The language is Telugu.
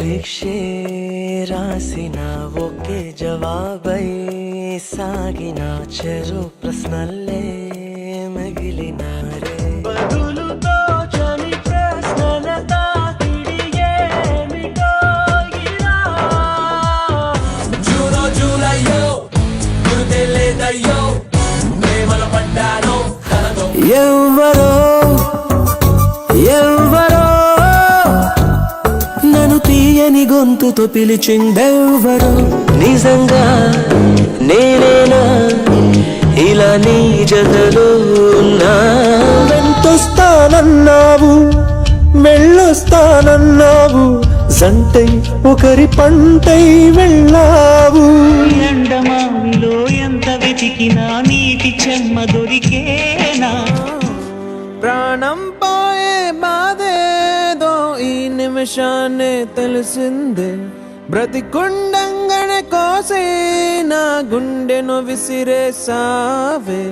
పరీక్షే రాసిన ఒకే జవాబై సాగిన చెరు ప్రశ్నలే మిగిలినారే బదులుతో చని ప్రశ్నల తాకిడి ఏమిటో ఇలా జూనో జూలయ్యో గురుతే లేదయ్యో ప్రేమల పడ్డానో ఎవరో నన్ను తీయని గొంతుతో పిలిచిందెవ్వరో నిజంగా నేనేనా ఇలా నీ జతలో ఉన్నా వెంటొస్తానన్నావు వెళ్ళొస్తానన్నావు జంటై ఒకరి పంటై వెళ్ళావు ఎండమావిలో ఎంత వెతికినా నీటి చెమ్మ దొరికేనా ప్రాణం పోయే బాధేదో ఈ నిమిషాన్నే తెలిసిందే బ్రతికుండంగనే కోసే నా గుండెను విసిరేసావే